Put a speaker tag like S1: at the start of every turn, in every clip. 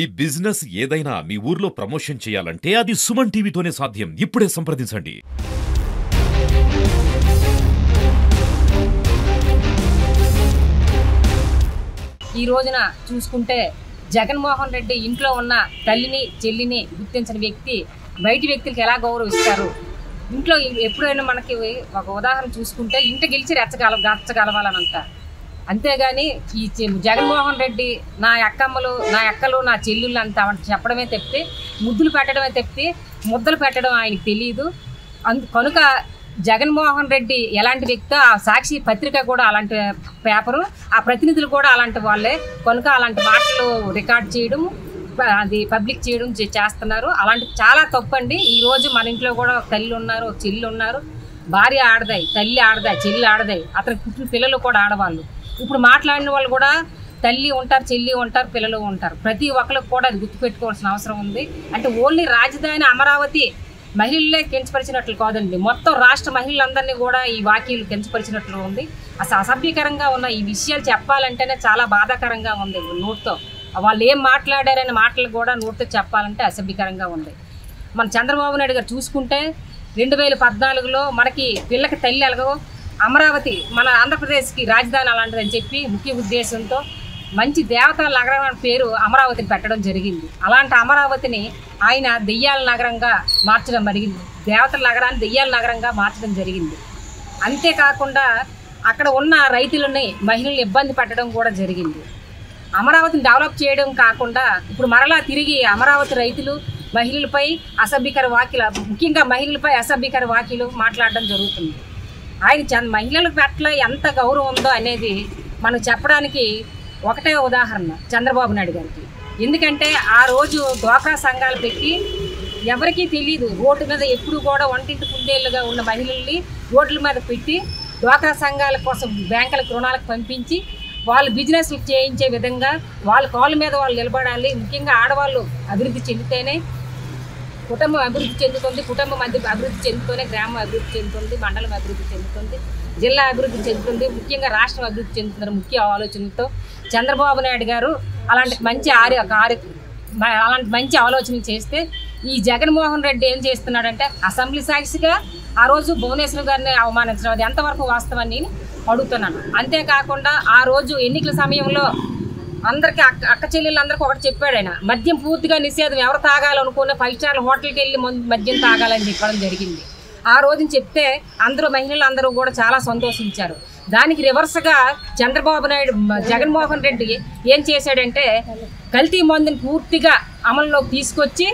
S1: ఈ బిజినెస్ ఏదైనా మీ ఊర్లో ప్రమోషన్ చేయాలంటే అది సుమన్ టీవీతోనే సాధ్యం. ఇప్పుడే సంప్రదించండి.
S2: ఈ రోజున చూసుకుంటే జగన్మోహన్ రెడ్డి ఇంట్లో ఉన్న తల్లిని చెల్లిని గుర్తించిన వ్యక్తి బయటి వ్యక్తులకు ఎలా గౌరవిస్తారు? ఇంట్లో ఎప్పుడైనా మనకి ఒక ఉదాహరణ చూసుకుంటే ఇంట గెలిచి రచ్చగలవాలని అంటారు. అంతేగాని ఈ జగన్మోహన్ రెడ్డి నా అక్కలు నా చెల్లుళ్ళు అంత చెప్పడమే తప్పితే ముద్దులు పెట్టడమే తప్పితే ముద్దలు పెట్టడం ఆయనకు తెలియదు. కనుక జగన్మోహన్ రెడ్డి ఎలాంటి వ్యక్తి, ఆ సాక్షి పత్రిక కూడా అలాంటి పేపరు, ఆ ప్రతినిధులు కూడా అలాంటి వాళ్ళే. కనుక అలాంటి మాటలు రికార్డ్ చేయడం, అది పబ్లిక్ చేయడం చేస్తున్నారు. అలాంటి చాలా తప్పండి. ఈరోజు మన ఇంట్లో కూడా ఒక తల్లి ఉన్నారు, ఒక చెల్లి ఉన్నారు. భార్య ఆడదాయి, తల్లి ఆడదాయి, చెల్లి ఆడదాయి, అతని పుట్టిన పిల్లలు కూడా ఆడవాళ్ళు. ఇప్పుడు మాట్లాడిన వాళ్ళు కూడా తల్లి ఉంటారు, చెల్లి ఉంటారు, పిల్లలు ఉంటారు. ప్రతి ఒక్కరికి కూడా అది గుర్తుపెట్టుకోవాల్సిన అవసరం ఉంది. అంటే ఓన్లీ రాజధాని అమరావతి మహిళలే కించపరిచినట్లు కాదండి, మొత్తం రాష్ట్ర మహిళలందరినీ కూడా ఈ వాక్యాలు కించపరిచినట్లు ఉంది. అసలు అసభ్యకరంగా ఉన్న ఈ విషయాలు చెప్పాలంటేనే చాలా బాధాకరంగా ఉంది. నోటితో వాళ్ళు ఏం మాట్లాడారనే మాటలు కూడా నోటితో చెప్పాలంటే అసభ్యకరంగా ఉంది. మన చంద్రబాబు నాయుడు గారు చూసుకుంటే 2014లో మనకి పిల్లకి తల్లి ఎలాగో అమరావతి మన ఆంధ్రప్రదేశ్కి రాజధాని అలాంటిదని చెప్పి ముఖ్య ఉద్దేశంతో మంచి దేవతల నగరం అనే పేరు అమరావతిని పెట్టడం జరిగింది. అలాంటి అమరావతిని ఆయన దెయ్యాల నగరంగా మార్చడం జరిగింది. దేవతల నగరాన్ని దెయ్యాల నగరంగా మార్చడం జరిగింది. అంతేకాకుండా అక్కడ ఉన్న రైతులని మహిళల్ని ఇబ్బంది పెట్టడం కూడా జరిగింది. అమరావతిని డెవలప్ చేయడం కాకుండా ఇప్పుడు మరలా తిరిగి అమరావతి రైతులు మహిళలపై అసభ్యకర వాక్యలు, ముఖ్యంగా మహిళలపై అసభ్యకర వాక్యలు మాట్లాడడం జరుగుతుంది. ఆయన మహిళల పట్ల ఎంత గౌరవం ఉందో అనేది మనం చెప్పడానికి ఒకటే ఉదాహరణ చంద్రబాబు నాయుడు గారికి. ఎందుకంటే ఆ రోజు డ్వాక్రా సంఘాలు పెట్టి ఎవరికీ తెలియదు, రోడ్డు మీద ఎప్పుడు కూడా వంటింటి కుందేళ్ళుగా ఉన్న మహిళల్ని రోడ్ల మీద పెట్టి డ్వాక్రా సంఘాల కోసం బ్యాంకులకు రుణాలకు పంపించి వాళ్ళు బిజినెస్ చేయించే విధంగా వాళ్ళ కాళ్ళ మీద వాళ్ళు నిలబడాలి. ముఖ్యంగా ఆడవాళ్ళు అభివృద్ధి చెందితేనే కుటుంబం అభివృద్ధి చెందుతుంది, కుటుంబం అభివృద్ధి చెందుతూనే గ్రామం అభివృద్ధి చెందుతుంది, మండలం అభివృద్ధి చెందుతుంది, జిల్లా అభివృద్ధి చెందుతుంది, ముఖ్యంగా రాష్ట్రం అభివృద్ధి చెందుతున్నారు. ముఖ్య ఆలోచనలతో చంద్రబాబు నాయుడు గారు అలాంటి మంచి ఆలోచనలు చేస్తే ఈ జగన్మోహన్ రెడ్డి ఏం చేస్తున్నాడంటే అసెంబ్లీ సాక్షిగా ఆ రోజు భువనేశ్వర్ గారిని అవమానించడం అది ఎంతవరకు వాస్తవాన్ని అడుగుతున్నాను. అంతేకాకుండా ఆ రోజు ఎన్నికల సమయంలో అందరికీ అక్క చెల్లెళ్ళందరికీ ఒకటి చెప్పాడు ఆయన, మద్యం పూర్తిగా నిషేధం, ఎవరు తాగాలనుకున్న 5 స్టార్ హోటల్కి వెళ్ళి మద్యం తాగాలని చెప్పడం జరిగింది. ఆ రోజుని చెప్తే అందరూ మహిళలు అందరూ కూడా చాలా సంతోషించారు. దానికి రివర్స్గా చంద్రబాబు నాయుడు జగన్మోహన్ రెడ్డి ఏం చేశాడంటే కల్తీ మందుని పూర్తిగా అమల్లోకి తీసుకొచ్చి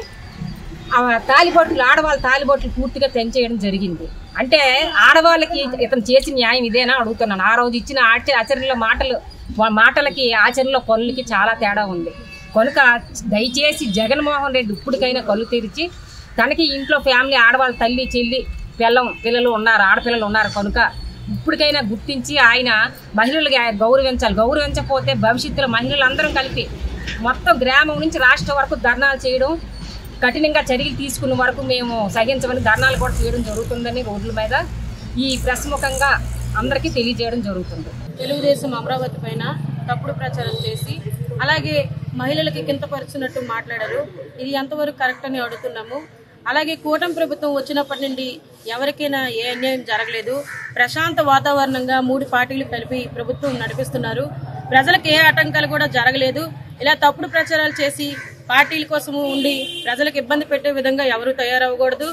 S2: తాలిబొట్లు, ఆడవాళ్ళ తాలిబొట్లు పూర్తిగా తెంచేయడం జరిగింది. అంటే ఆడవాళ్ళకి ఇతను చేసిన న్యాయం ఇదేనా అడుగుతున్నాను. ఆ రోజు ఇచ్చిన ఆచరణలో మాటలకి ఆచరణలో పనులకి చాలా తేడా ఉంది. కనుక దయచేసి జగన్మోహన్ రెడ్డి ఇప్పటికైనా కళ్ళు తెరిచి తనకి ఇంట్లో ఫ్యామిలీ ఆడవాళ్ళ తల్లి చెల్లి పిల్లలు ఉన్నారు, ఆడపిల్లలు ఉన్నారు. కనుక ఇప్పటికైనా గుర్తించి ఆయన మహిళలకి గౌరవించాలి. గౌరవించకపోతే భవిష్యత్తులో మహిళలందరం కలిపి మొత్తం గ్రామం నుంచి రాష్ట్రం వరకు ధర్నాలు చేయడం, కఠినంగా చర్యలు తీసుకున్న వరకు మేము సహించమని ధర్నాలు కూడా చేయడం జరుగుతుందని రోడ్ల మీద ఈ ప్రెస్ ముఖంగా అందరికీ తెలియజేయడం జరుగుతుంది.
S3: తెలుగుదేశం అమరావతి పైన తప్పుడు ప్రచారం చేసి అలాగే మహిళలకి కింతపరిచినట్టు మాట్లాడారు. ఇది ఎంతవరకు కరెక్ట్ అని అడుగుతున్నాము. అలాగే కూటమి ప్రభుత్వం వచ్చినప్పటి నుండి ఎవరికైనా ఏ అన్యాయం జరగలేదు. ప్రశాంత వాతావరణంగా 3 పార్టీలు కలిపి ప్రభుత్వం నడిపిస్తున్నారు. ప్రజలకు ఏ ఆటంకాలు కూడా జరగలేదు. ఇలా తప్పుడు ప్రచారాలు చేసి పార్టీల కోసము ఉండి ప్రజలకు ఇబ్బంది పెట్టే విధంగా ఎవరు తయారవ్వకూడదు.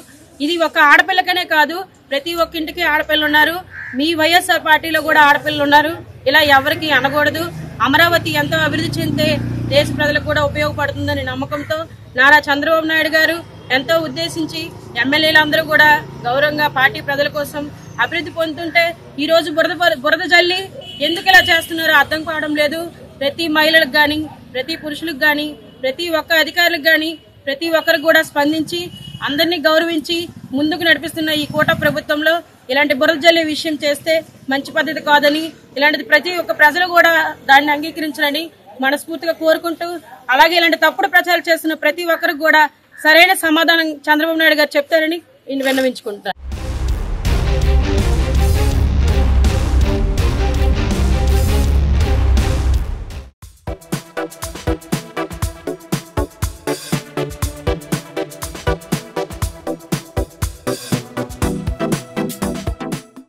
S3: ఇది ఒక ఆడపిల్లకనే కాదు, ప్రతి ఒక్క ఇంటికి ఆడపిల్లలు ఉన్నారు. మీ వైఎస్ఆర్ పార్టీలో కూడా ఆడపిల్లలు ఉన్నారు. ఇలా ఎవరికి అనకూడదు. అమరావతి ఎంతో అభివృద్ధి చెందితే దేశ ప్రజలకు కూడా ఉపయోగపడుతుందని నమ్మకంతో నారా చంద్రబాబు నాయుడు గారు ఎంతో ఉద్దేశించి ఎమ్మెల్యేలందరూ కూడా గౌరవంగా పార్టీ ప్రజల కోసం అభివృద్ధి పొందుతుంటే ఈ రోజు బురద జల్లి ఎందుకు ఇలా చేస్తున్నారో అర్థం కావడం లేదు. ప్రతి మహిళలకు గాని, ప్రతి పురుషులకు గాని, ప్రతి ఒక్క అధికారులకు గాని ప్రతి ఒక్కరు కూడా స్పందించి అందరినీ గౌరవించి ముందుకు నడిపిస్తున్న ఈ కూటమి ప్రభుత్వంలో ఇలాంటి బురద జల్లే విషయం చేస్తే మంచి పద్ధతి కాదని, ఇలాంటిది ప్రతి ఒక్క ప్రజలు కూడా దాన్ని అంగీకరించాలని మనస్ఫూర్తిగా కోరుకుంటూ, అలాగే ఇలాంటి తప్పుడు ప్రచారం చేస్తున్న ప్రతి ఒక్కరికి కూడా సరైన సమాధానం చంద్రబాబు నాయుడు గారు చెప్తారని విన్నవించుకుంటారు.